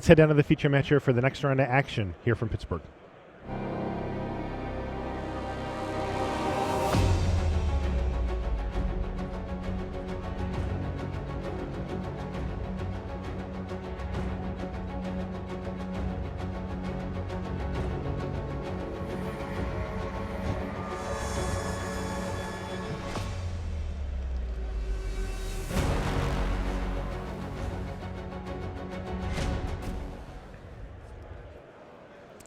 head down to the feature match here for the next round of action here from Pittsburgh.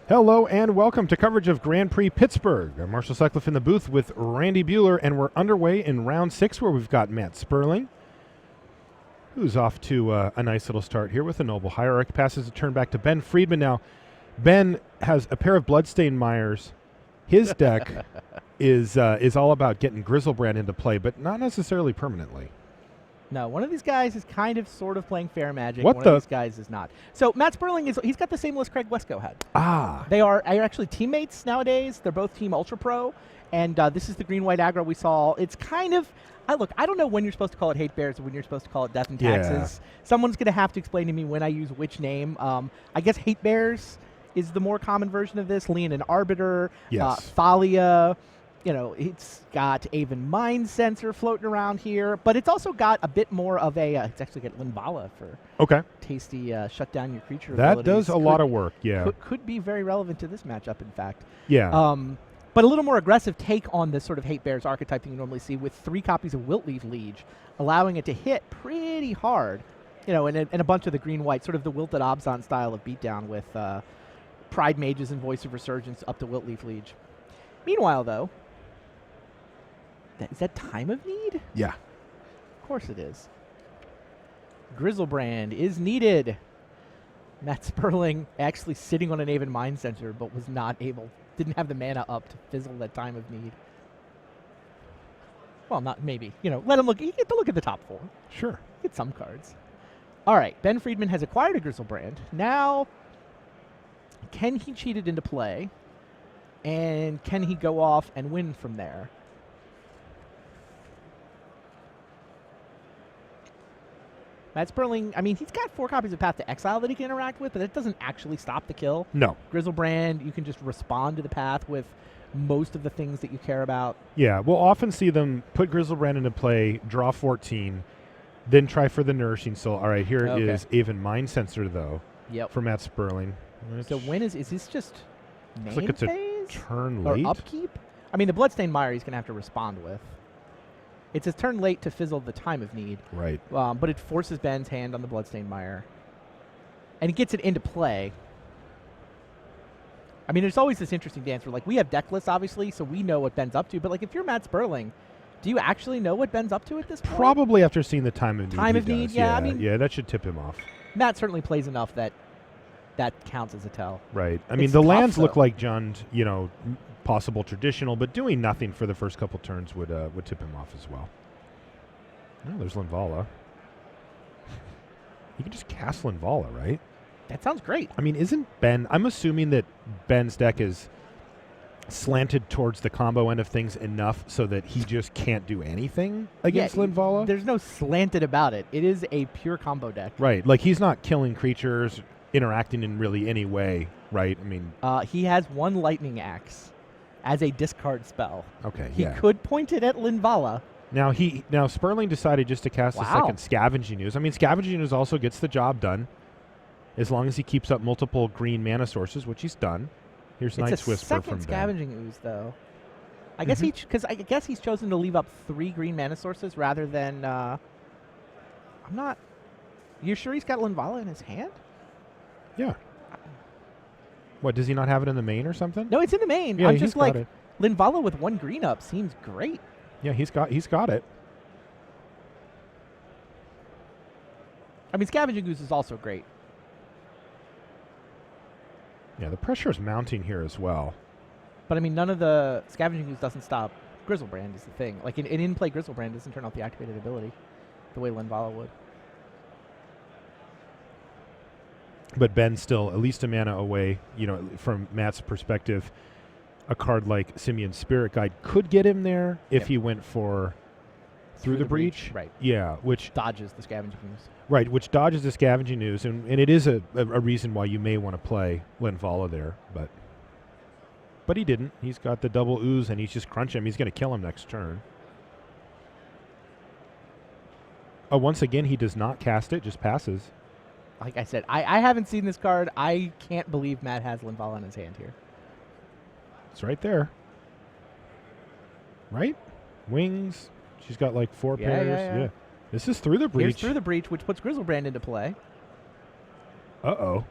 Hello and welcome to coverage of Grand Prix Pittsburgh. I'm Marshall Sutcliffe in the booth with Randy Bueller, and we're underway in round 6 where we've got Matt Sperling, who's off to a nice little start here with a Noble Hierarch. Passes the turn back to Ben Friedman. Now, Ben has a pair of Bloodstained Mires. His deck is all about getting Grizzlebrand into play, but not necessarily permanently. No, one of these guys is kind of sort of playing fair magic. One of these guys is not. So Matt Sperling, he's got the same list Craig Wesco had. Ah. They are actually teammates nowadays. They're both Team Ultra Pro. And this is the green-white aggro we saw. It's kind of, look, I don't know when you're supposed to call it Hate Bears or when you're supposed to call it Death and Taxes. Yeah. Someone's going to have to explain to me when I use which name. I guess Hate Bears is the more common version of this. Leon and Arbiter, yes. Thalia. You know, it's got Aven Mind Sensor floating around here, but it's also got a bit more of a, it's actually got Linvala for tasty shut down your creature that abilities. Does a lot of work, yeah. Could be very relevant to this matchup, in fact. Yeah. But a little more aggressive take on this sort of Hate Bears archetype that you normally see with 3 copies of Wiltleaf Liege, allowing it to hit pretty hard, you know, and a bunch of the green-white, sort of the Wilted Obzon style of beatdown with Pride Mages and Voice of Resurgence up to Wiltleaf Liege. Meanwhile, though, is that Time of Need? Yeah. Of course it is. Grizzlebrand is needed. Matt Sperling actually sitting on an Aven Mind Sensor, but was not able, didn't have the mana up to fizzle that Time of Need. Well, not maybe. You know, let him look. You get to look at the top 4. Sure. Get some cards. All right. Ben Friedman has acquired a Grizzlebrand. Now, can he cheat it into play? And can he go off and win from there? Matt Sperling, I mean, he's got 4 copies of Path to Exile that he can interact with, but that doesn't actually stop the kill. No. Grizzlebrand, you can just respond to the path with most of the things that you care about. Yeah, we'll often see them put Grizzlebrand into play, draw 14, then try for the Nourishing Soul. All right, here is Aven Mind Sensor, though, for Matt Sperling. So when is this just main like it's phase? A turn or late? Upkeep? I mean, the Bloodstained Mire he's going to have to respond with. It's a turn late to fizzle the Time of Need. Right. But it forces Ben's hand on the Bloodstained Mire. And it gets it into play. I mean, there's always this interesting dance where, like, we have deck lists, obviously, so we know what Ben's up to. But, like, if you're Matt Sperling, do you actually know what Ben's up to at this point? Probably after seeing the Time of Need. Time of Need, yeah. I mean, yeah, that should tip him off. Matt certainly plays enough that that counts as a tell. Right. I mean, the lands look like Jund, you know, possible traditional, but doing nothing for the first couple turns would tip him off as well. Oh, there's Linvala. You can just cast Linvala, right? That sounds great. I mean, isn't Ben... I'm assuming that Ben's deck is slanted towards the combo end of things enough so that he just can't do anything against Linvala? There's no slanted about it. It is a pure combo deck. Right. Like, he's not killing creatures, interacting in really any way, right? I mean... he has 1 Lightning Axe as a discard spell. Okay, He could point it at Linvala. Now Sperling decided just to cast a second Scavenging Ooze. I mean, Scavenging Ooze also gets the job done as long as he keeps up multiple green mana sources, which he's done. Here's Night's Whisper from Ben. Scavenging Ooze, though. I guess I guess he's chosen to leave up 3 green mana sources rather than. I'm not. You sure he's got Linvala in his hand? Yeah. What, does he not have it in the main or something? No, it's in the main. Yeah, I'm just like, Linvala with 1 green up seems great. Yeah, he's got it. I mean, Scavenging Ooze is also great. Yeah, the pressure is mounting here as well. But I mean, none of the Scavenging Ooze doesn't stop Grizzlebrand is the thing. Like, an in-play Grizzlebrand doesn't turn off the activated ability the way Linvala would. But Ben's still at least a mana away, you know, from Matt's perspective. A card like Simeon's Spirit Guide could get him there if he went for Through the breach? Right. Yeah, which Dodges the scavenging ooze. Right, which dodges the scavenging ooze, and it is a reason why you may want to play Linvala there, but he didn't. He's got the double ooze, and he's just crunching him. He's going to kill him next turn. Oh, once again, he does not cast it, just passes. Like I said, I haven't seen this card. I can't believe Matt has Linvala in his hand here. It's right there. Right? Wings. She's got like 4 pairs. Yeah. This is Through the Breach. Here's Through the Breach, which puts Grizzlebrand into play. Uh-oh.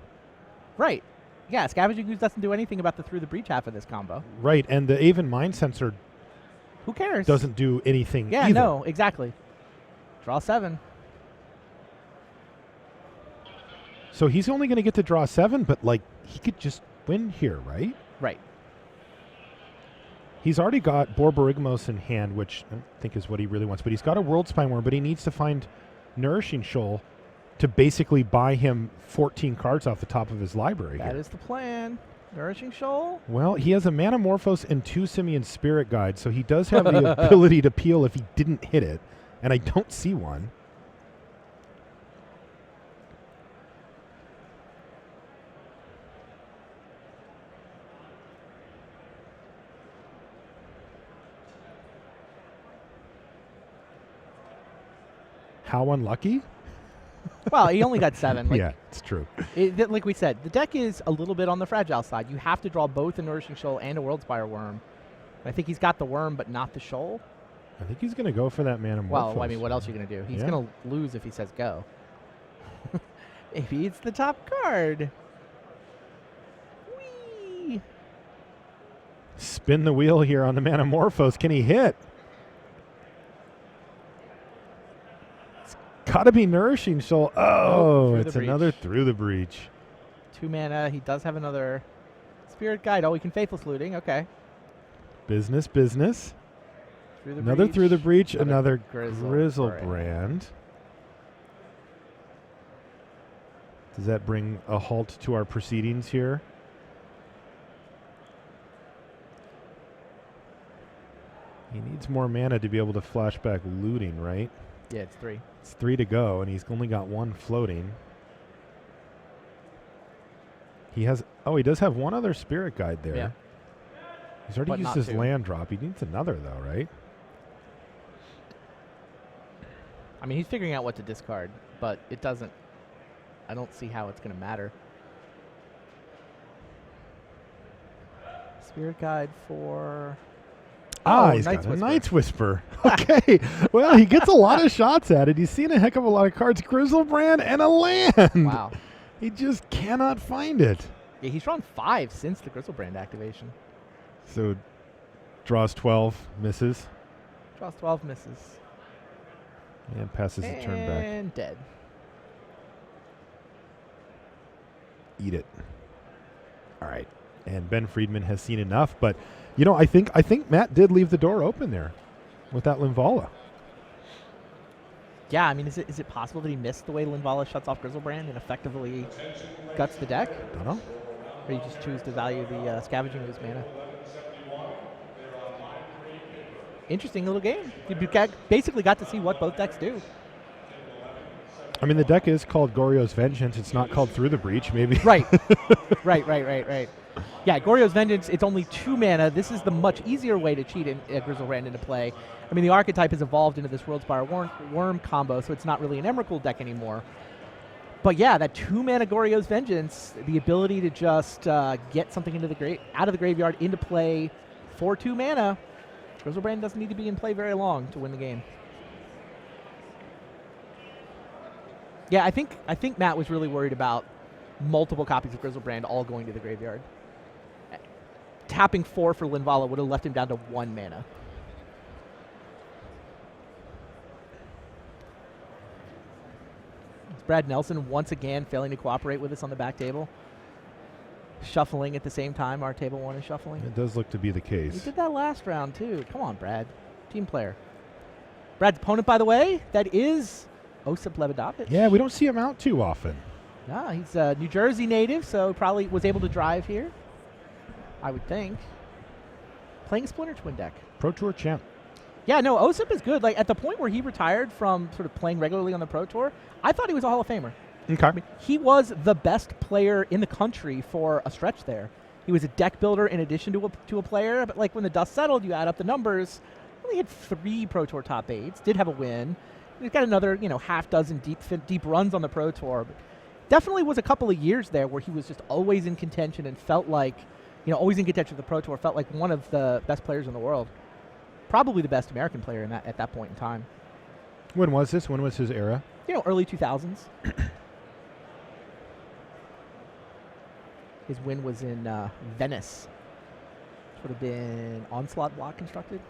Right. Yeah, Scavenging Ooze doesn't do anything about the Through the Breach half of this combo. Right, and the Aven Mind Sensor who cares? Doesn't do anything yeah, either. No, exactly. Draw 7. So he's only going to get to draw 7, but like he could just win here, right? Right. He's already got Borborygmos in hand, which I don't think is what he really wants, but he's got a World Spine Worm, but he needs to find Nourishing Shoal to basically buy him 14 cards off the top of his library. That is the plan. Nourishing Shoal? Well, he has a Manamorphose and 2 Simian Spirit Guides, so he does have the ability to peel if he didn't hit it, and I don't see one. How unlucky? Well, he only got 7. Like, yeah, it's true. Like we said, the deck is a little bit on the fragile side. You have to draw both a Nourishing Shoal and a Worldspire Worm. I think he's got the worm, but not the shoal. I think he's going to go for that Manamorphose. Well, I mean, what else are you going to do? He's going to lose if he says go. Maybe it's the top card. Whee! Spin the wheel here on the Manamorphose. Can he hit? Gotta be Nourishing Shoal. Oh, it's another Through the Breach. 2 mana. He does have another Spirit Guide. Oh, he can Faithless Looting. Okay. Business, business. Through the Another breach, Through the Breach. Another Grizzlebrand. Grizzlebrand. Does that bring a halt to our proceedings here? He needs more mana to be able to flashback looting, right? Yeah, it's 3. It's 3 to go, and he's only got 1 floating. He has... Oh, he does have 1 other Spirit Guide there. Yeah. He's already used his land drop. He needs another, though, right? I mean, he's figuring out what to discard, but it doesn't... I don't see how it's going to matter. Spirit Guide for... He's got a Night's Whisper. Okay. Well, he gets a lot of shots at it. He's seen a heck of a lot of cards. Grizzlebrand and a land. Wow. He just cannot find it. Yeah, he's drawn 5 since the Grizzlebrand activation. So, draws 12, misses. Draws 12, misses. And passes the turn back. And dead. Eat it. All right. And Ben Friedman has seen enough, but... You know, I think Matt did leave the door open there with that Linvala. Yeah, I mean, is it possible that he missed the way Linvala shuts off Grizzlebrand and effectively guts the deck? Don't know. Or you just choose to value the Scavenging Ooze mana? Interesting little game. You basically got to see what both decks do. I mean, the deck is called Goryo's Vengeance. It's not called Through the Breach, maybe. Right. Right. Yeah, Goryo's Vengeance, it's only 2 mana. This is the much easier way to cheat Grizzlebrand into play. I mean, the archetype has evolved into this Worldspire Worm combo, so it's not really an Emrakul deck anymore. But yeah, that 2 mana Goryo's Vengeance, the ability to just get something into out of the graveyard into play for 2 mana, Grizzlebrand doesn't need to be in play very long to win the game. Yeah, I think Matt was really worried about multiple copies of Grizzlebrand all going to the graveyard. Tapping 4 for Linvala would have left him down to 1 mana. It's Brad Nelson once again failing to cooperate with us on the back table. Shuffling at the same time our table 1 is shuffling. It does look to be the case. He did that last round too. Come on, Brad. Team player. Brad's opponent, by the way, that is Osyp Lebedowicz. Yeah, we don't see him out too often. No, he's a New Jersey native, so probably was able to drive here, I would think. Playing a Splinter Twin deck. Pro Tour champ. Yeah, no, Osyp is good. Like, at the point where he retired from sort of playing regularly on the Pro Tour, I thought he was a Hall of Famer. Okay. I mean, he was the best player in the country for a stretch there. He was a deck builder in addition to a player, but like when the dust settled, you add up the numbers, only had 3 Pro Tour top 8s, did have a win. He's got another, half dozen deep runs on the Pro Tour. But definitely was a couple of years there where he was just always in contention and felt like, always in contention with the Pro Tour, felt like one of the best players in the world. Probably the best American player at that point in time. When was this? When was his era? Early 2000s. His win was in Venice. Would have been Onslaught block constructed.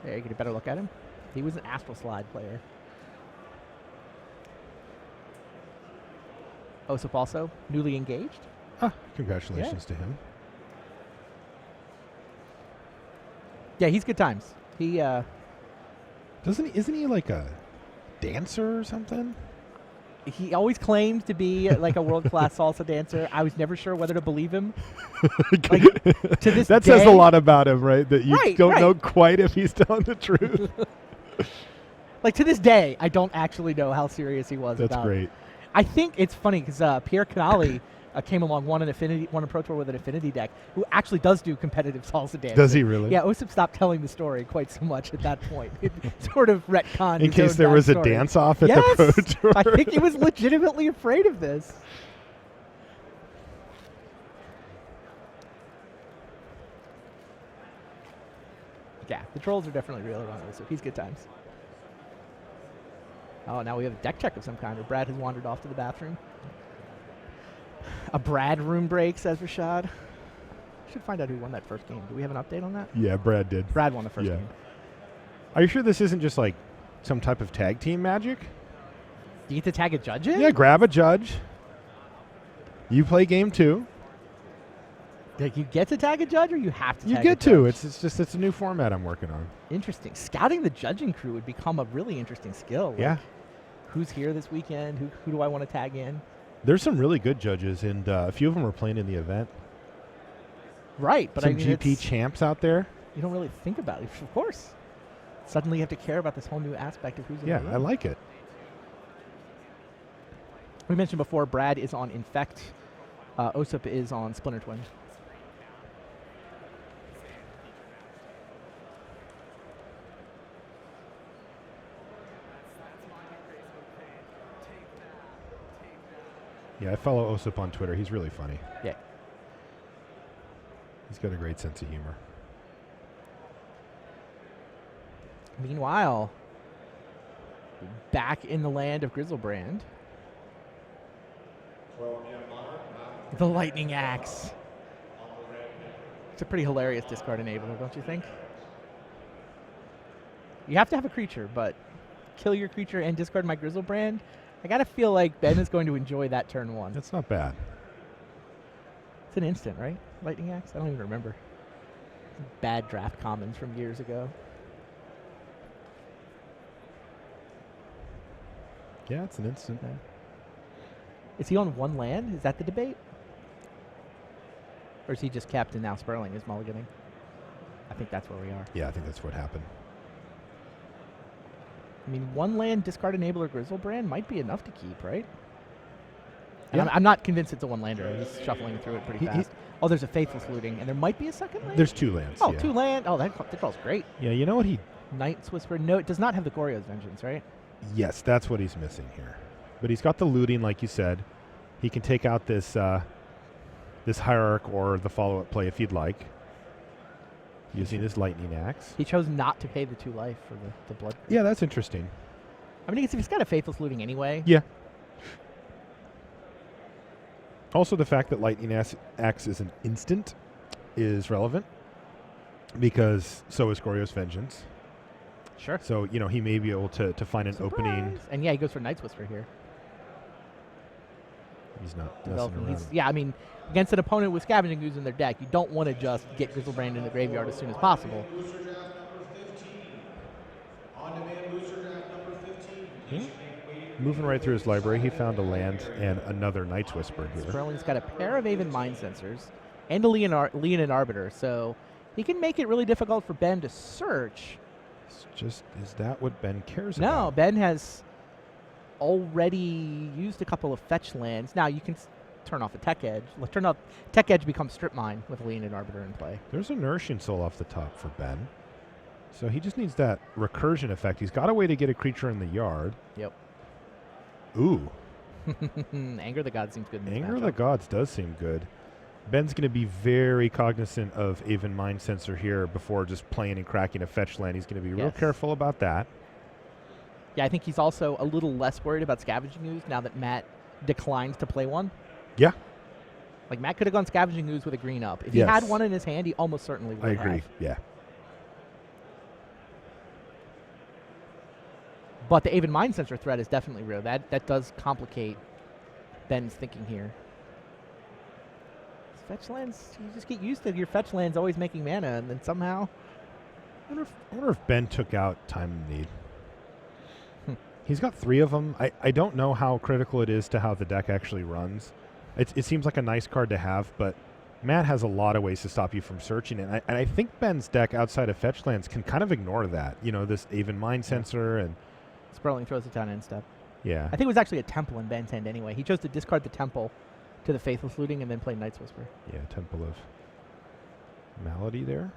There, you get a better look at him. He was an Astral Slide player. Osyp also newly engaged. Congratulations to him. Yeah, he's good times. He isn't he like a dancer or something? He always claimed to be like a world-class salsa dancer. I was never sure whether to believe him. To this that day, says a lot about him, right? That you don't right. know quite if he's telling the truth. Like, to this day, I don't actually know how serious he was. That's great. I think it's funny because Pierre Canali came along, won a Pro Tour with an Affinity deck, who actually does do competitive salsa dancing. Does he really? Yeah, Osyp stopped telling the story quite so much at that point. It sort of retconned. In case there was a dance-off at the Pro Tour. I think he was legitimately afraid of this. Yeah, the trolls are definitely real around Osyp. He's good times. Oh, now we have a deck check of some kind, or Brad has wandered off to the bathroom. A Brad room break, says Rashad. Should find out who won that first game. Do we have an update on that? Yeah, Brad did. Brad won the first game. Are you sure this isn't just like some type of tag team magic? Do you get to tag a judge in? Yeah, grab a judge. You play game 2. Like, you get to tag a judge, or you have to You tag get a judge? to. It's a new format I'm working on. Interesting. Scouting the judging crew would become a really interesting skill. Like, yeah. Who's here this weekend? Who do I want to tag in? There's some really good judges, and a few of them are playing in the event. Right, but some GP champs out there. You don't really think about it. Of course. Suddenly you have to care about this whole new aspect of who's in the room. I like it. We mentioned before, Brad is on Infect. Osyp is on Splinter Twin. Yeah, I follow Osyp on Twitter. He's really funny. Yeah. He's got a great sense of humor. Meanwhile, back in the land of Grizzlebrand, the Lightning Axe. It's a pretty hilarious discard enabler, don't you think? You have to have a creature, but kill your creature and discard my Grizzlebrand? I gotta feel like Ben is going to enjoy that turn 1. That's not bad. It's an instant, right? Lightning Axe? I don't even remember. Bad draft commons from years ago. Yeah, it's an instant. Yeah. Is he on 1 land? Is that the debate? Or is he just Captain now Sperling is mulliganing? I think that's where we are. Yeah, I think that's what happened. I mean, 1 land discard enabler Grizzlebrand might be enough to keep, right? Yeah. I'm not convinced it's a 1-lander. He's shuffling through it pretty fast. Oh, there's a Faithless Looting, and there might be a second land? There's 2 lands. Oh, yeah. 2 land. Oh, that call's great. Yeah, you know what he... Knight's Whisper. No, it does not have the Goryo's Vengeance, right? Yes, that's what he's missing here. But he's got the looting, like you said. He can take out this this Hierarch or the follow-up play if he'd like, using his Lightning Axe. He chose not to pay the 2 life for the blood. Yeah, that's interesting. I mean, if he's got a Faithless Looting anyway. Yeah. Also, the fact that Lightning Axe is an instant is relevant, because so is Goryo's Vengeance. Sure. So, he may be able to find an opening. And yeah, he goes for Knight's Whisper here. He's not messing around. Yeah, I mean, against an opponent with Scavenging Ooze in their deck, you don't want to just get Grizzlebrand in the graveyard as soon as possible. Moving right through his library, he found a land and another Knight's Whisper here. Sperling's got a pair of Aven Mind Sensors and a Leonin Arbiter, so He can make it really difficult for Ben to search. It's just, is that what Ben cares No, about? Ben has already used a couple of fetch lands. Now you can turn off a tech edge. Turn off tech edge becomes strip mine with Lean and Arbiter in play. There's a Nourishing Soul off the top for Ben. So he just needs that recursion effect. He's got a way to get a creature in the yard. Yep. Ooh. Anger of the Gods seems good in this Anger of matchup. the Gods does seem good. Ben's going to be very cognizant of Aven Mind Sensor here before just playing and cracking a fetch land. He's going to be real Yes. careful about that. Yeah, I think he's also a little less worried about Scavenging Ooze now that Matt declined to play one. Yeah, Like, Matt could have gone Scavenging Ooze with a green up. If he Yes. had one in his hand, he almost certainly would I have. agree. Yeah. But the Aven Mind Sensor threat is definitely real. That does complicate Ben's thinking here. Fetch lands, you just get used to your fetch lands always making mana, and then somehow... I wonder if Ben took out Time of Need. He's got 3 of them. I don't know how critical it is to how the deck actually runs. It seems like a nice card to have, but Matt has a lot of ways to stop you from searching it. And I think Ben's deck outside of fetch lands can kind of ignore that. You know, this Aven Mind Sensor and... Sperling throws it down end step. Yeah. I think it was actually a Temple in Ben's hand anyway. He chose to discard the Temple to the Faithless Looting and then play Night's Whisper. Yeah, Temple of Malady there.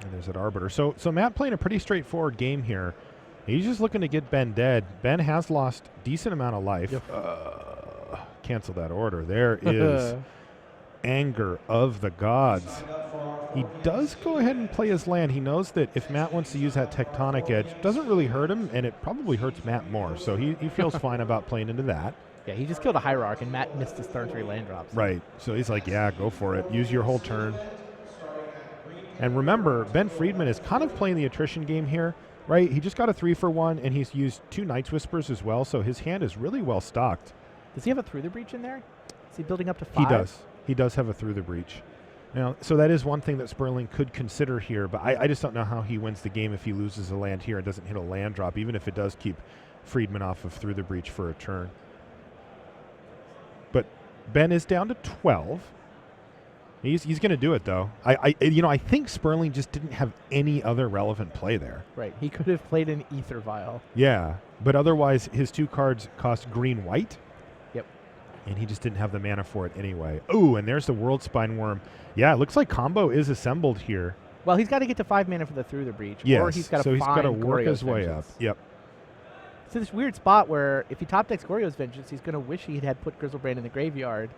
And there's that Arbiter. So Matt playing a pretty straightforward game here. He's just looking to get Ben dead. Ben has lost decent amount of life. Yep. Cancel that order. There is Anger of the Gods. He does go ahead and play his land. He knows that if Matt wants to use that Tectonic Edge, it doesn't really hurt him, and it probably hurts Matt more. So he feels fine about playing into that. Yeah, he just killed a Hierarch, and Matt missed his turn 3 land drops. Right. So he's like, yeah, go for it. Use your whole turn. And remember, Ben Friedman is kind of playing the attrition game here, right? He just got a 3-for-1, and he's used 2 Night's Whispers as well, so his hand is really well stocked. Does he have a Through the Breach in there? Is he building up to 5? He does. He does have a Through the Breach. Now, so that is one thing that Sperling could consider here, but I just don't know how he wins the game if he loses a land here and doesn't hit a land drop, even if it does keep Friedman off of Through the Breach for a turn. But Ben is down to 12. He's going to do it, though. I think Sperling just didn't have any other relevant play there. Right. He could have played an Ether Vial. Yeah, but otherwise his 2 cards cost green-white. Yep. And he just didn't have the mana for it anyway. Ooh, and there's the World Spine Worm. Yeah, it looks like combo is assembled here. Well, he's got to get to 5 mana for the Through the Breach. Yes, Or he's got to so he's got to find work Goryo's his way up. Vengeance. Yep. So this weird spot where if he top decks Goryo's Vengeance, he's going to wish he had put Grizzlebrand in the graveyard.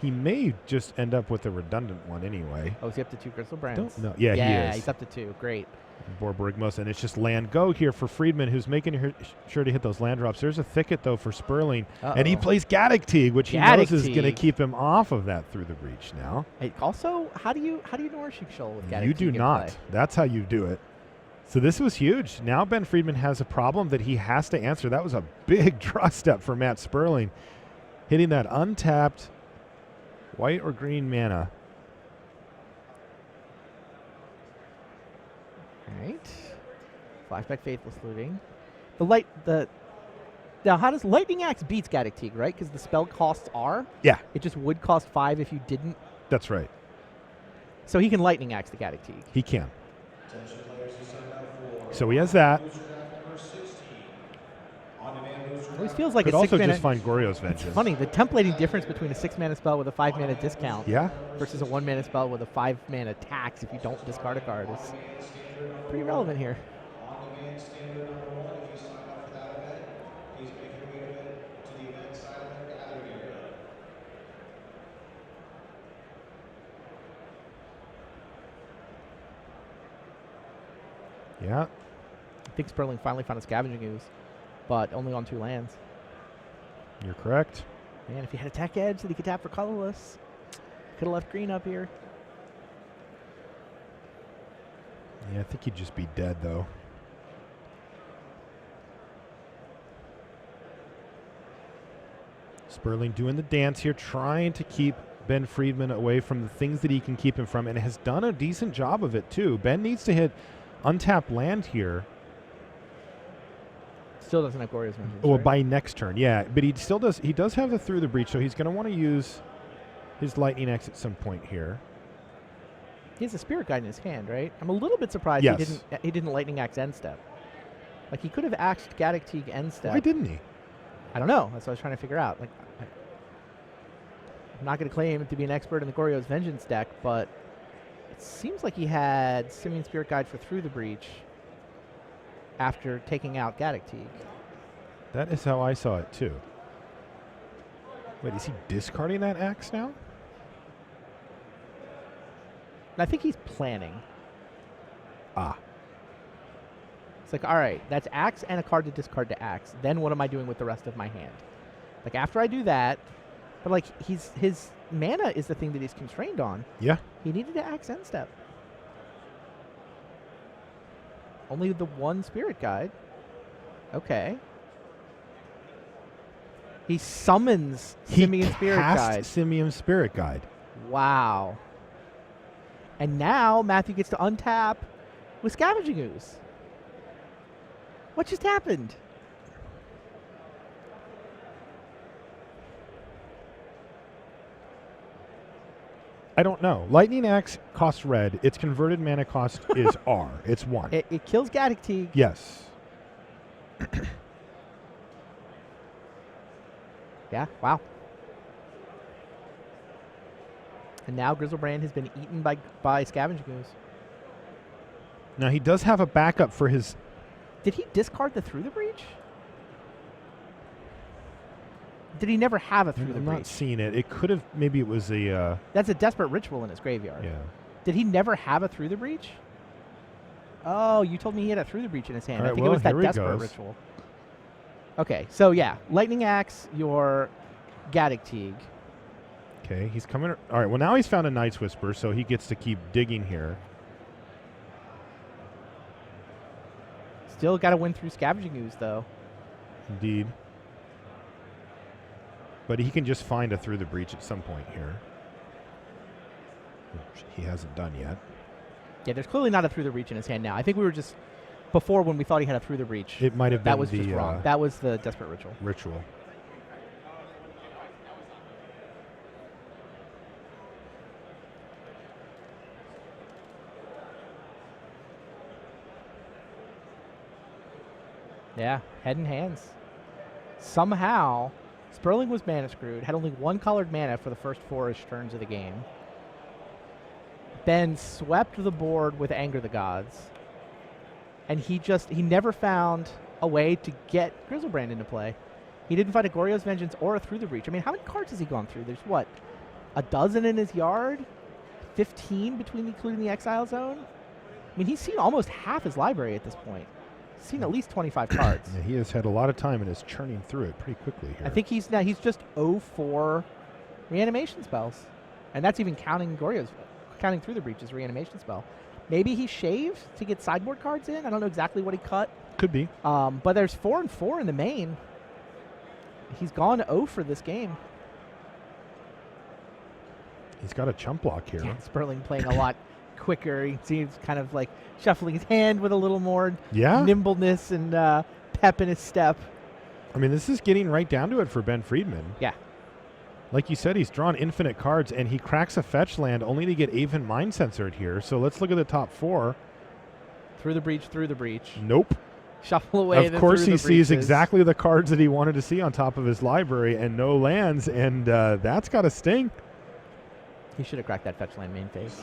He may just end up with a redundant one anyway. Oh, is he up to 2 Grizzlebrands? Don't know. Yeah, he is. He's up to 2. Great. Borborygmos, and it's just land go here for Friedman, who's making sure to hit those land drops. There's a Thicket, though, for Sperling. And he plays Gaddock Teeg, which he knows is going to keep him off of that Through the Breach now. Hey, also, how do you Nourishing Shoal with Gaddock You Teeg do in not. play? That's how you do it. So this was huge. Now Ben Friedman has a problem that he has to answer. That was a big draw step for Matt Sperling, hitting that untapped white or green mana. All right. Flashback Faithless Looting. Now, how does Lightning Axe beats Gaddock Teeg, right? Because the spell costs are? Yeah. It just would cost 5 if you didn't. That's right. So he can Lightning Axe the Gaddock Teeg. He can. So he has that. Always feels like Could a 6 also mana. just find Goryo's It's Vengeance. funny, the templating difference between a 6 mana spell with a 5 mana discount Yeah. versus a 1 mana spell with a 5 mana tax if you don't discard a card is pretty relevant here. Yeah. I think Sperling finally found a Scavenging Ooze, but only on 2 lands. You're correct. Man, if he had a tech edge that he could tap for colorless, could have left green up here. Yeah, I think he'd just be dead, though. Sperling doing the dance here, trying to keep Ben Friedman away from the things that he can keep him from, and has done a decent job of it, too. Ben needs to hit untapped land here Still doesn't have Goryo's Vengeance. Well, right? by next turn, yeah. But he still does. He does have the Through the Breach, so he's going to want to use his Lightning Axe at some point here. He has a Spirit Guide in his hand, right? I'm a little bit surprised Yes. he didn't Lightning Axe end step. Like, he could have axed Gaddock Teeg end step. Why didn't he? I don't know. That's what I was trying to figure out. Like, I'm not going to claim to be an expert in the Goryo's Vengeance deck, but it seems like he had Simian Spirit Guide for Through the Breach after taking out Gaddock Teeg. That is how I saw it, too. Wait, is he discarding that axe now? And I think he's planning. Ah. It's like, all right, that's axe and a card to discard to axe. Then what am I doing with the rest of my hand? Like, after I do that, but like his mana is the thing that he's constrained on. Yeah. He needed to axe end step. Only the one Spirit Guide. Okay. He summons Simian Spirit Guide. Simian Spirit Guide. Wow. And now Matthew gets to untap with Scavenging Ooze. What just happened? I don't know. Lightning Axe costs red. Its converted mana cost is R. It's 1. It kills Gaddock Teeg. Yes. Yeah, wow. And now Grizzlebrand has been eaten by Scavenging Ooze. Now, he does have a backup for his... Did he discard the Through the Breach? Did he never have a Through the I'm Breach? not seeing it. It could have... Maybe it was a... That's a Desperate Ritual in his graveyard. Yeah. Did he never have a Through the Breach? Oh, you told me he had a Through the Breach in his hand. All I right, think well, it was that here he Desperate goes. Ritual. Okay, so yeah, Lightning Axe, your Gaddock Teeg. Okay, he's coming... All right, well, now he's found a Night's Whisper, so he gets to keep digging here. Still got to win through Scavenging Ooze, though. Indeed. But he can just find a Through the Breach at some point here. Which he hasn't done yet. Yeah, there's clearly not a Through the Breach in his hand now. I think we were just... Before, when we thought he had a Through the Breach, It might have been that was the just wrong. That was the Desperate Ritual. ritual. Yeah, head and hands. Somehow, Sperling was mana screwed, had only one colored mana for the first 4-ish turns of the game. Ben swept the board with Anger the Gods. And he never found a way to get Grizzlebrand into play. He didn't find a Goryo's Vengeance or a Through the Breach. I mean, how many cards has he gone through? There's what? A dozen in his yard? 15 between including the Exile Zone? I mean, he's seen almost half his library at this point. He's seen at least 25 cards. Yeah, he has had a lot of time and is churning through it pretty quickly here. I think he's just 0-4 reanimation spells. And that's even counting counting Through the Breach's reanimation spell. Maybe he shaved to get sideboard cards in. I don't know exactly what he cut. Could be. But there's 4 and 4 in the main. He's gone 0 for this game. He's got a chump block here. Yeah, Sperling playing a lot quicker. He seems kind of like shuffling his hand with a little more nimbleness and pep in his step. I mean, this is getting right down to it for Ben Friedman. Yeah. Like you said, he's drawn infinite cards, and he cracks a fetch land only to get Aven Mind Censored here. So let's look at the top 4. Through the Breach. Nope. Shuffle away. Of course, he sees breaches. exactly the cards that he wanted to see on top of his library, and no lands, and that's got to sting. He should have cracked that fetch land main phase,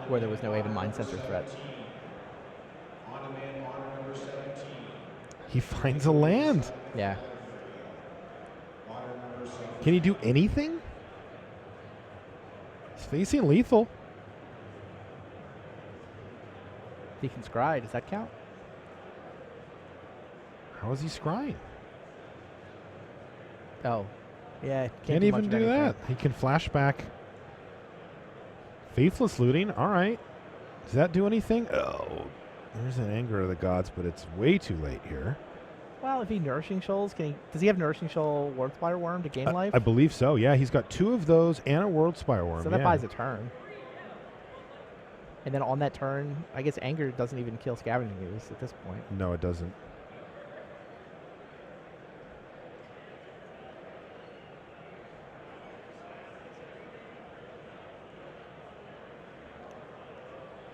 where there was no Aven Mind Censor threat. He finds a land. Yeah. Can he do anything? He's facing lethal. He can scry. Does that count? How is he scrying? Oh. Yeah. Can't even do that. He can flashback. Faithless Looting. All right. Does that do anything? Oh, there's an Anger of the Gods, but it's way too late here. Well, if he Nourishing Shoals, does he have Nourishing Shoal Worldspire Worm to gain life? I believe so. Yeah, he's got 2 of those and a Worldspire Worm. So that buys a turn. And then on that turn, I guess Anger doesn't even kill Scavenging Ooze at this point. No, it doesn't.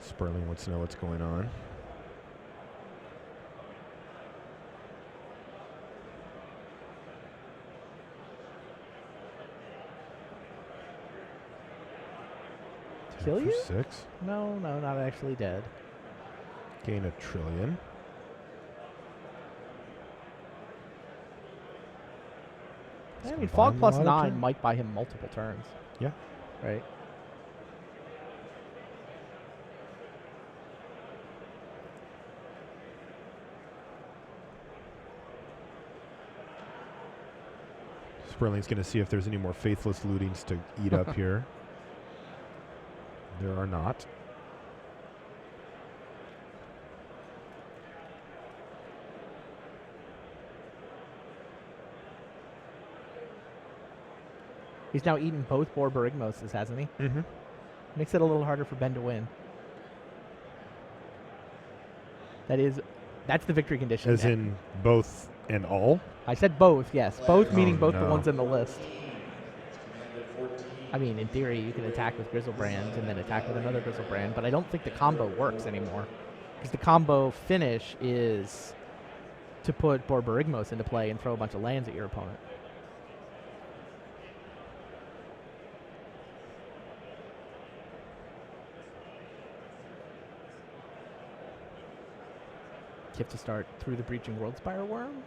Sperling wants to know what's going on. Kill you? 6. No, not actually dead. Gain a trillion. I mean, Fog plus 9 might buy him multiple turns. Yeah. Right. Sperling's going to see if there's any more faithless lootings to eat up here. There are not. He's now eaten both Borborygmoses, hasn't he? Mm-hmm. Makes it a little harder for Ben to win. That's the victory condition. As in both and all? I said both, yes. Both meaning both the no. ones in the list. I mean, in theory, you can attack with Grizzlebrand and then attack with another Grizzlebrand, but I don't think the combo works anymore. Because the combo finish is to put Borborygmos into play and throw a bunch of lands at your opponent. You have to start through the Breaching Worldspire Worm.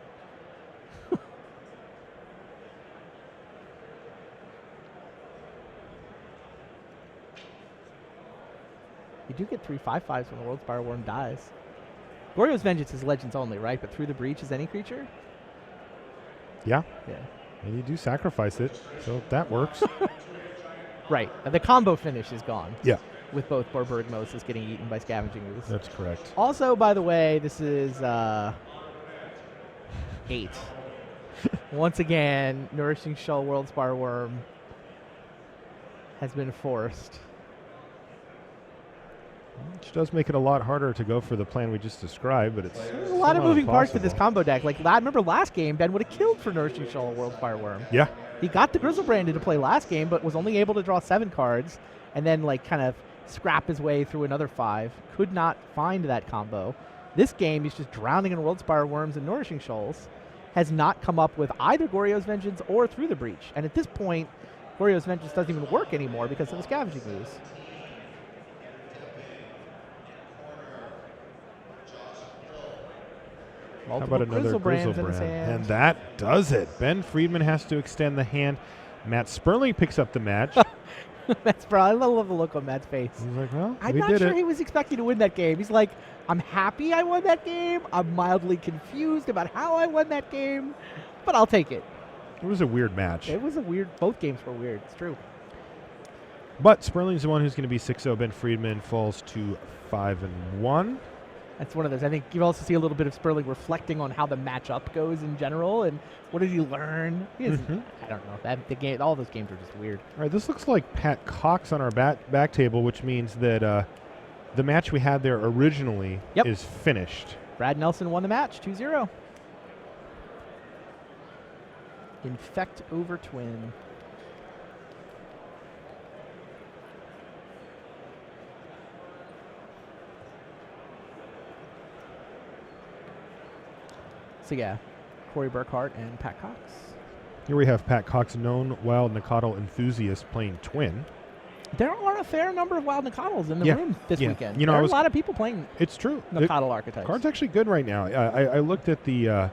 You do get 3 5/5s when the Worldspire Worm dies. Goryo's Vengeance is Legends only, right? But Through the Breach is any creature? Yeah. Yeah. And you do sacrifice it, so that works. Right. The combo finish is gone. Yeah. With both Borborygmos getting eaten by Scavenging Ooze. That's correct. Also, by the way, this is 8. Once again, Nourishing Shoal Worldspire Worm has been forced. Which does make it a lot harder to go for the plan we just described, but There's a lot of moving parts to this combo deck. Like, remember last game, Ben would have killed for Nourishing Shoal Worldspire Worm. Yeah. He got the Grizzlebrand into play last game, but was only able to draw 7 cards and then, like, kind of scrap his way through another 5. Could not find that combo. This game, he's just drowning in Worldspire Worms and Nourishing Shoals. Has not come up with either Goryo's Vengeance or Through the Breach. And at this point, Goryo's Vengeance doesn't even work anymore because of the Scavenging Ooze. How about another Grizzlebrands in his Grizzlebrand? hand. And that does it. Ben Friedman has to extend the hand. Matt Sperling picks up the match. That's probably, I love the look on Matt's face. He's like, well, I'm we not did sure it. he was expecting to win that game. He's like, I'm happy I won that game. I'm mildly confused about how I won that game, but I'll take it. It was a weird match. It was a weird, both games were weird. It's true. But Sperling's the one who's going to be 6-0. Ben Friedman falls to 5-1. That's one of those. I think you also see a little bit of Sperling reflecting on how the matchup goes in general and what did he learn. I don't know. The game, all those games are just weird. All right, this looks like Pat Cox on our back table, which means that the match we had there originally is finished. Brad Nelson won the match, 2-0. Infect over Twin. So yeah, Corey Burkhart and Pat Cox. Here we have Pat Cox, known Wild Nicodle enthusiast, playing Twin. There are a fair number of Wild Nicodles in the room this weekend. You know, there are a lot of people playing It's true. Nicodle archetypes. Card's actually good right now. I looked at the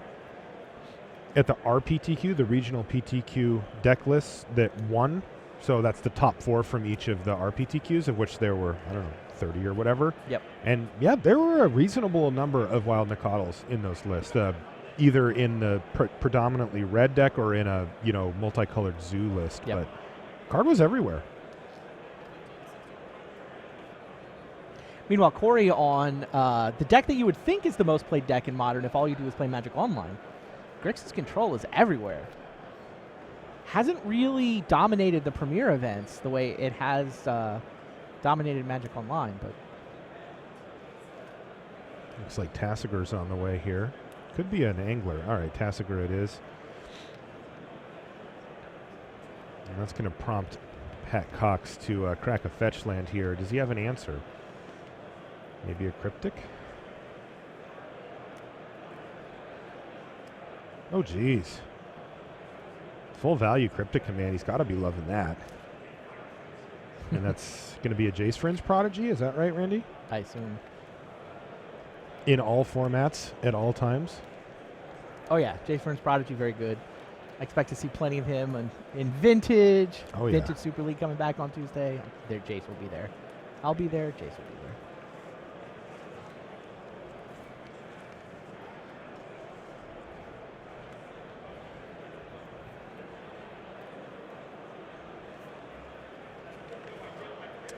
RPTQ, the regional PTQ deck lists that won. So that's the top 4 from each of the RPTQs, of which there were, I don't know, 30 or whatever. Yep. And yeah, there were a reasonable number of Wild Nicodles in those lists. Either in the predominantly red deck or in a multicolored zoo list. Yep. But card was everywhere. Meanwhile, Corey on the deck that you would think is the most played deck in Modern if all you do is play Magic Online. Grixis Control is everywhere. Hasn't really dominated the Premier events the way it has dominated Magic Online, but Looks like Tassiger's on the way here. Could be an angler. All right, Tassiger it is. And that's going to prompt Pat Cox to crack a fetch land here. Does he have an answer? Maybe a cryptic. Oh, geez. Full value cryptic command. He's got to be loving that. And that's going to be a Jace Fringe Prodigy. Is that right, Randy? I assume. In all formats at all times. Oh, yeah. Jace Fringe Prodigy, very good. I expect to see plenty of him in Vintage. Oh, yeah. Vintage Super League coming back on Tuesday. There, Jace will be there. I'll be there. Jace will be there.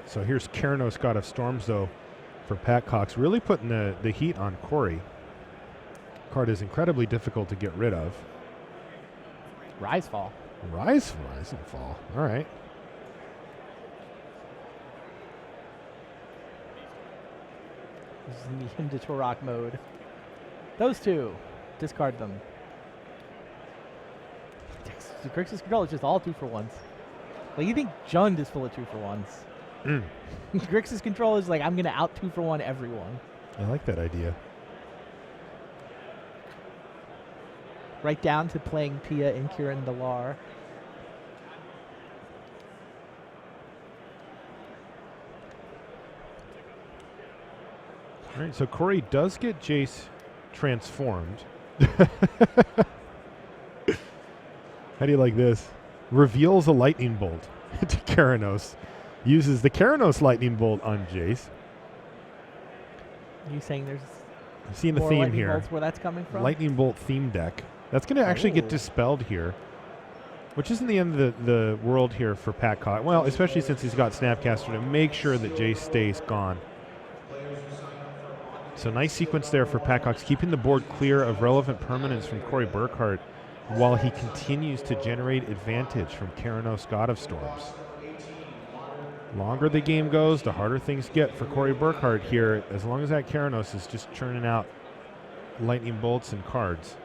So here's Keranos God of Storms, though, for Pat Cox. Really putting the heat on Corey. Card is incredibly difficult to get rid of. Rise Fall. Rise and Fall. All right. This is into Turok mode. Those two. Discard them. Grixis control is just all 2-for-1s. Like, you think Jund is full of 2-for-1s. Grixis control is like, I'm going to out 2-for-1 everyone. I like that idea. Right down to playing Pia and Kieran Delar. All right, so Corey does get Jace transformed. How do you like this? Reveals a lightning bolt to Keranos. Uses the Keranos lightning bolt on Jace. Are you saying there's I'm seeing the more theme lightning here. bolts where that's coming from? Lightning bolt theme deck. That's going to actually get Ooh. dispelled here, which isn't the end of the world here for Pat Cox. Well, especially since he's got Snapcaster to make sure that Jace stays gone. So nice sequence there for Pat Cox, keeping the board clear of relevant permanents from Corey Burkhart while he continues to generate advantage from Keranos God of Storms. Longer the game goes, the harder things get for Corey Burkhart here, as long as that Keranos is just churning out lightning bolts and cards.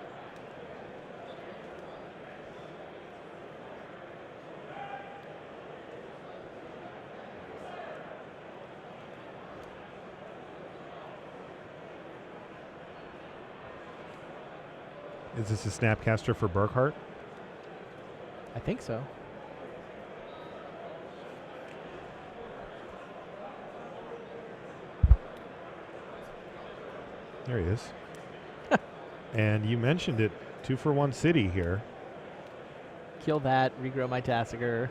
Is this a Snapcaster for Burkhart? I think so. There he is. And you mentioned it, 2-for-1 City here. Kill that, regrow my Tasigur.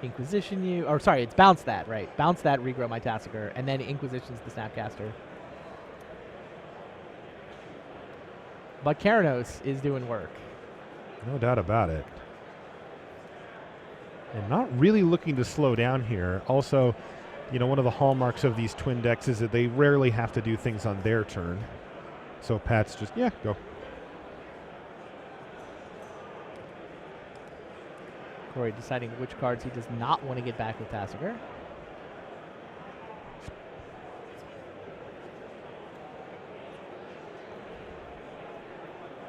Inquisition you. Or sorry, it's bounce that, right? Bounce that, regrow my Tasigur, and then Inquisition's the Snapcaster. But Keranos is doing work. No doubt about it. And not really looking to slow down here. Also, you know, one of the hallmarks of these twin decks is that they rarely have to do things on their turn. So Pat's just, yeah, go. Corey deciding which cards he does not want to get back with Tasigur.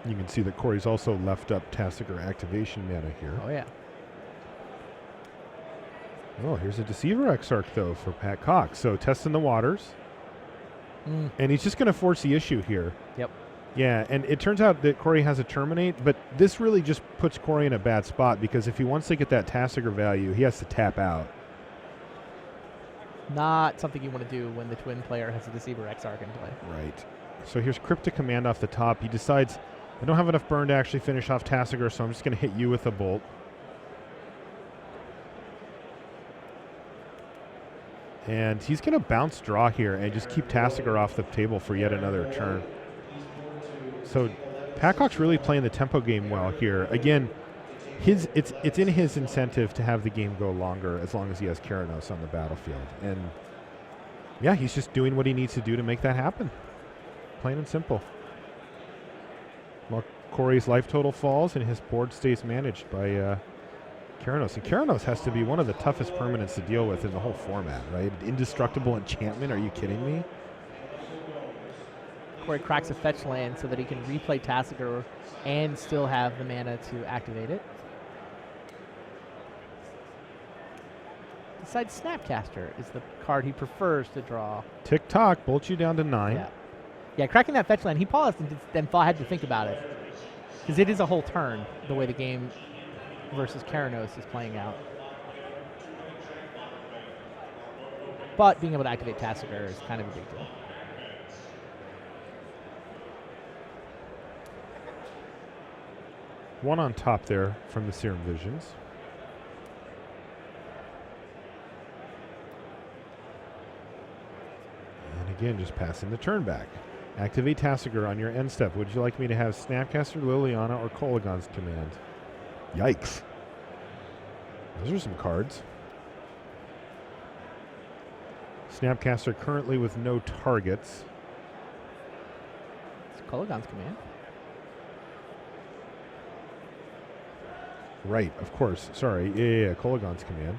You can see that Corey's also left up Tasigur activation mana here. Oh, yeah. Oh, here's a Deceiver Exarch, though, for Pat Cox. So testing the waters. And he's just going to force the issue here. Yep. Yeah, and it turns out that Corey has a Terminate, but this really just puts Corey in a bad spot because if he wants to get that Tasigur value, he has to tap out. Not something you want to do when the twin player has a Deceiver Exarch in play. Right. So here's Cryptic Command off the top. He decides, I don't have enough burn to actually finish off Tasigur, so I'm just going to hit you with a bolt. And he's going to bounce draw here and just keep Tasigur off the table for yet another turn. So Pat Cox really playing the tempo game well here. Again, it's in his incentive to have the game go longer as long as he has Keranos on the battlefield. And yeah, he's just doing what he needs to do to make that happen. Plain and simple. While Corey's life total falls and his board stays managed by Keranos. And Keranos has to be one of the toughest permanents to deal with in the whole format, right? Indestructible enchantment, are you kidding me? Corey cracks a fetch land so that he can replay Tasigur and still have the mana to activate it. Decides Snapcaster is the card he prefers to draw. Tick-tock, bolts you down to 9. Yeah. Yeah, cracking that fetch land, he paused and then had to think about it. Because it is a whole turn, the way the game versus Keranos is playing out. But being able to activate Tasigur is kind of a big deal. One on top there from the Serum Visions. And again, just passing the turn back. Activate Tasigur on your end step. Would you like me to have Snapcaster, Liliana, or Kolaghan's Command? Yikes. Those are some cards. Snapcaster currently with no targets. It's Kolaghan's Command. Right, of course. Sorry. Yeah. Kolaghan's Command.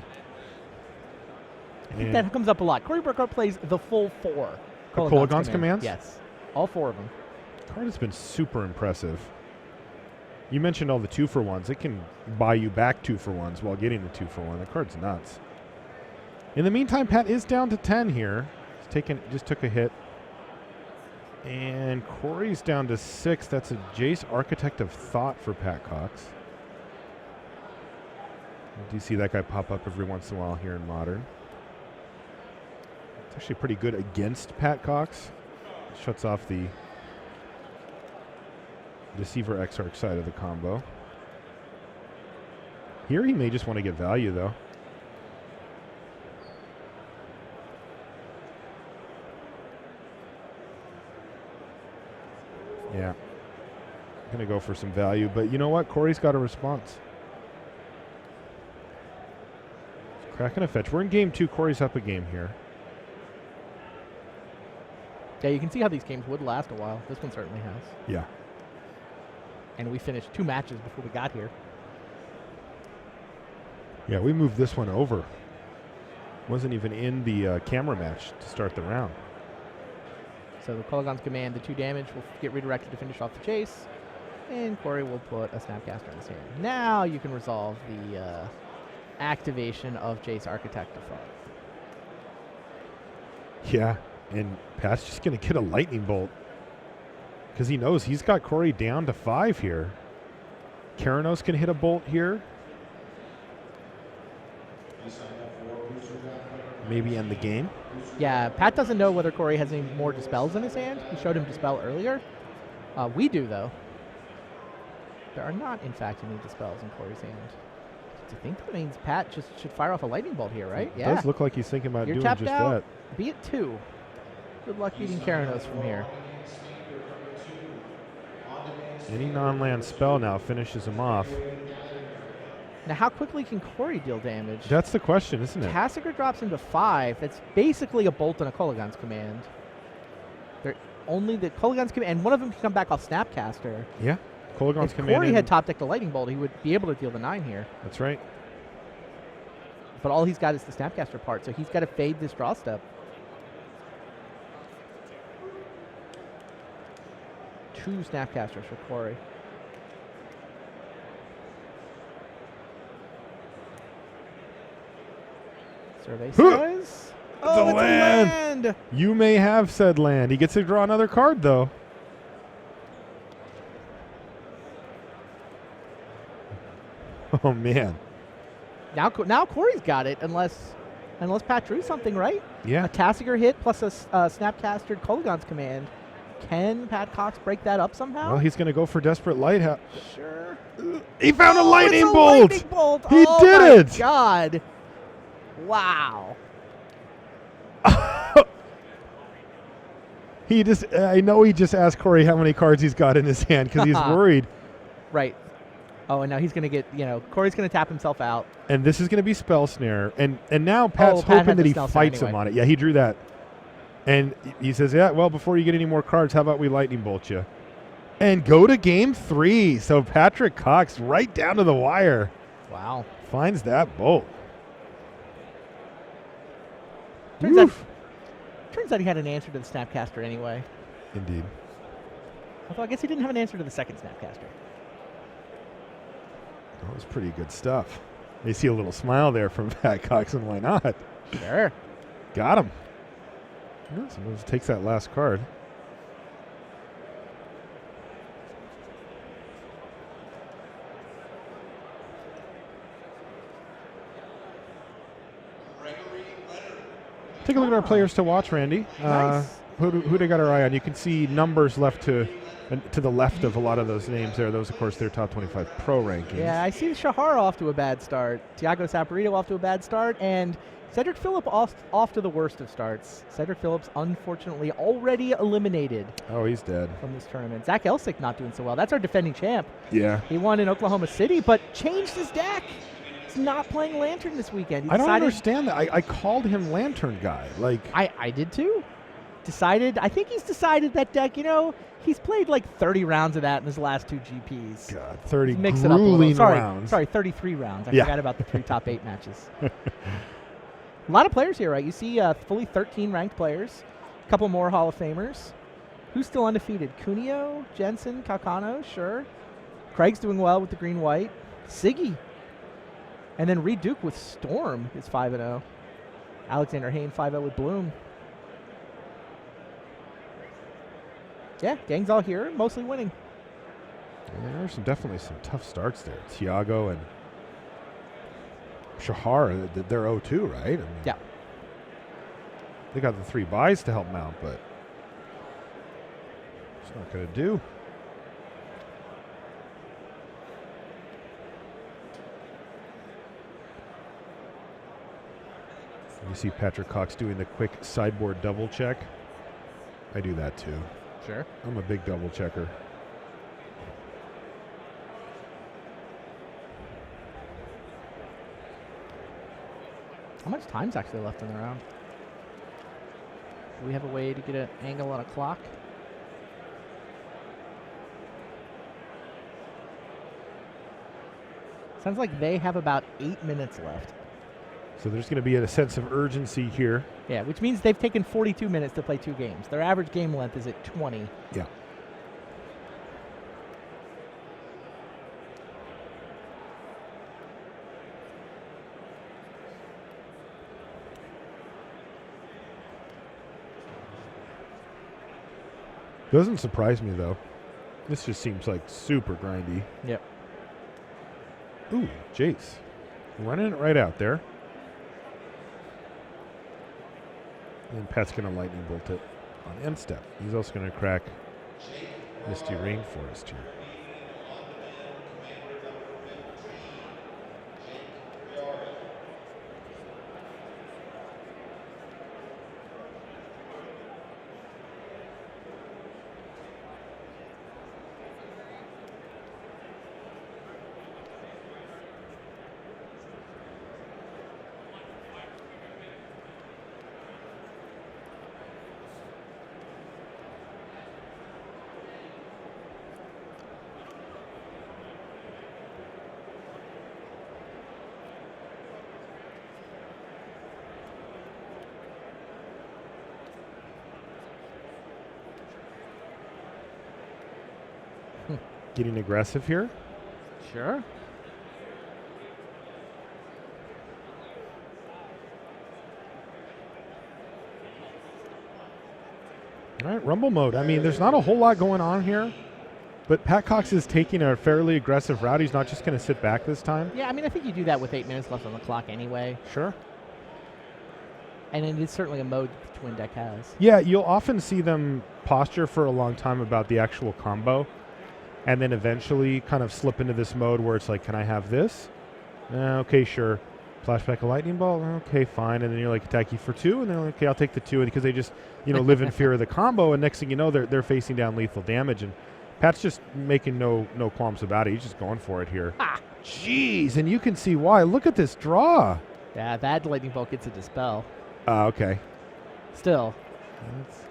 I think that comes up a lot. Corey Burkhart plays the full 4. Kolaghan's Commands? Yes. All 4 of them. Card has been super impressive. You mentioned all the 2-for-1s. It can buy you back 2-for-1s while getting the 2-for-1. The card's nuts. In the meantime, Pat is down to 10 here. Just took a hit. And Corey's down to 6. That's a Jace Architect of Thought for Pat Cox. I do see that guy pop up every once in a while here in Modern. It's actually pretty good against Pat Cox. Shuts off the Deceiver Exarch side of the combo. Here he may just want to get value, though. Yeah. Going to go for some value, but you know what? Corey's got a response. Cracking a fetch. We're in game 2. Corey's up a game here. Yeah, you can see how these games would last a while. This one certainly has. Yeah. And we finished 2 matches before we got here. Yeah, we moved this one over. Wasn't even in the camera match to start the round. So the Kolaghan's Command, the 2 damage will get redirected to finish off the chase. And Corey will put a Snapcaster in his hand. Now you can resolve the activation of Jace Architect of Thought. Yeah, and Pat's just going to get a lightning bolt because he knows he's got Corey down to 5 here. Keranos can hit a bolt here. Maybe end the game. Yeah, Pat doesn't know whether Corey has any more Dispels in his hand. He showed him Dispel earlier. We do, though. There are not, in fact, any Dispels in Corey's hand. I think that means Pat just should fire off a lightning bolt here, right? It does look like he's thinking about doing just that. Be it 2. Good luck beating Keranos from here. Any non-land spell now finishes him off. Now, how quickly can Corey deal damage? That's the question, isn't it? Tasigur drops him to 5. That's basically a bolt and a Kolaghan's Command. They're only the Kolaghan's Command, and one of them can come back off Snapcaster. Yeah. Kolaghan's Command. If Corey had top decked a lightning bolt, he would be able to deal the 9 here. That's right. But all he's got is the Snapcaster part, so he's got to fade this draw step. 2 Snapcasters for Corey. Survey says... Oh, it's a land! You may have said land. He gets to draw another card, though. Oh, man. Now Corey's got it, unless Pat drew something, right? Yeah. A Tasigur hit plus a Snapcastered Kolaghan's Command. Can Pat Cox break that up somehow? Well, he's going to go for Desperate Lighthouse. Sure. He found a lightning it's bolt! Lightning bolt! He did it! God. Wow. I know he just asked Corey how many cards he's got in his hand because he's worried. Right. Oh, and now he's going to get, Corey's going to tap himself out. And this is going to be Spell Snare. And now Pat's hoping that he fights him on it. Yeah, he drew that. And he says, yeah, well, before you get any more cards, how about we lightning bolt you? And go to game 3. So Patrick Cox right down to the wire. Wow. Finds that bolt. Turns out he had an answer to the Snapcaster anyway. Indeed. Although I guess he didn't have an answer to the second Snapcaster. That was pretty good stuff. You see a little smile there from Pat Cox, and why not? Sure. Got him. Yeah, someone takes that last card. Take a look at our players to watch, Randy. Nice. Who they got our eye on? You can see numbers left to the left of a lot of those names there. Those, of course, their top 25 pro rankings. Yeah, I see Shahar off to a bad start. Tiago Saporito off to a bad start. And Cedric Phillip off to the worst of starts. Cedric Phillips, unfortunately, already eliminated. Oh, he's dead. From this tournament. Zach Elsick not doing so well. That's our defending champ. Yeah. He won in Oklahoma City, but changed his deck. He's not playing Lantern this weekend. I don't understand that. I called him Lantern guy. Like I did too. I think he's decided that deck, he's played like 30 rounds of that in his last 2 GPs. God, 30 Mix it up a little. rounds. Sorry, 33 rounds. I Yeah. forgot about the 3 top 8 matches. A lot of players here, right? You see fully 13 ranked players. A couple more Hall of Famers. Who's still undefeated? Cuneo, Jensen, Calcano, sure. Craig's doing well with the green-white. Siggy. And then Reed Duke with Storm is 5-0. Alexander Hayne 5-0 with Bloom. Yeah, gang's all here, mostly winning. Yeah, there are definitely some tough starts there. Tiago and Shahar, they're 0-2, right? I mean, Yeah. They got the 3 buys to help them out, but it's not going to do. You see Patrick Cox doing the quick sideboard double check. I do that too. Sure. I'm a big double checker. How much time's actually left in the round? Do we have a way to get an angle on a clock? Sounds like they have about 8 minutes left. So there's going to be a sense of urgency here. Yeah, which means they've taken 42 minutes to play 2 games. Their average game length is at 20. Yeah. Doesn't surprise me, though. This just seems like super grindy. Yep. Ooh, Jace. Running it right out there. And Pat's going to lightning bolt it on end step. He's also going to crack Misty Rainforest here. Getting aggressive here. Sure. All right, rumble mode. I mean, there's not a whole lot going on here, but Pat Cox is taking a fairly aggressive route. He's not just going to sit back this time. Yeah, I mean, I think you do that with 8 minutes left on the clock anyway. Sure. And it is certainly a mode the Twin Deck has. Yeah, you'll often see them posture for a long time about the actual combo, and then eventually kind of slip into this mode where it's like, can I have this? Okay, sure. Flashback a lightning ball? Okay, fine. And then you're like, attack you for 2, and they're like, okay, I'll take the 2, because they just, live in fear of the combo, and next thing you know, they're facing down lethal damage, and Pat's just making no qualms about it. He's just going for it here. Ah! Jeez, and you can see why. Look at this draw. Yeah, that lightning bolt gets a dispel. Okay. Still. That's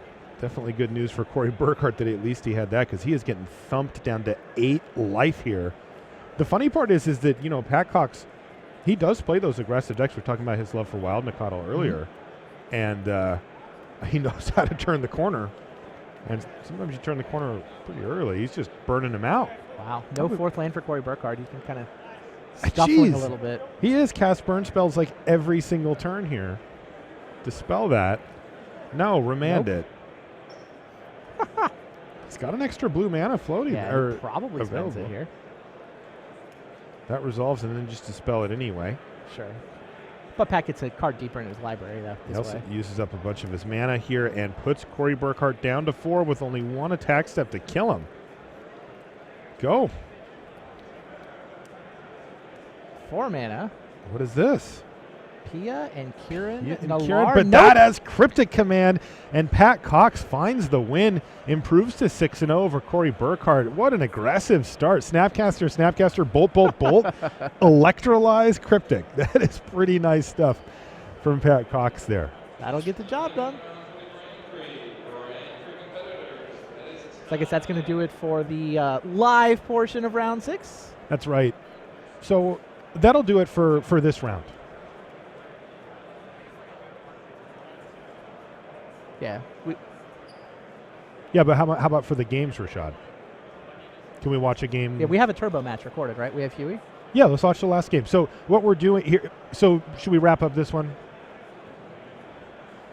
definitely good news for Corey Burkhart that at least he had that, because he is getting thumped down to 8 life here. The funny part is that, Pat Cox, he does play those aggressive decks. We're talking about his love for Wild Mikado earlier. And he knows how to turn the corner. And sometimes you turn the corner pretty early. He's just burning him out. Wow. No 4th land for Corey Burkhart. He can kind of scuffling a Jeez. little bit. He is cast burn spells like every single turn here. Dispel that. No, remand it. He's got an extra blue mana floating. Yeah, or he probably spends it available. here. That resolves and then just dispel it anyway. Sure. But Pat gets a card deeper in his library, though. He This also way. uses up a bunch of his mana here and puts Corey Burkhart down to 4 with only 1 attack step to kill him. Go. 4 mana. What is this? Pia and Kieran. Yeah, and Nalar. Kieran, but Nope. that has Cryptic Command, and Pat Cox finds the win, improves to 6-0 over Corey Burkhart. What an aggressive start. Snapcaster, bolt, electrolyze Cryptic. That is pretty nice stuff from Pat Cox there. That'll get the job done. So I guess that's going to do it for the live portion of round 6. That's right. So that'll do it for this round. Yeah. Yeah, but how about for the games, Rashad? Can we watch a game? Yeah, we have a turbo match recorded, right? We have Huey. Yeah, let's watch the last game. So what we're doing here, so should we wrap up this one?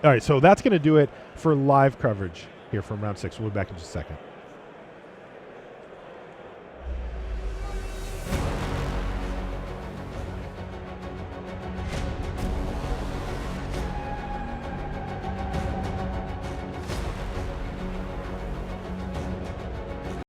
All right, so that's going to do it for live coverage here from round 6. We'll be back in just a second.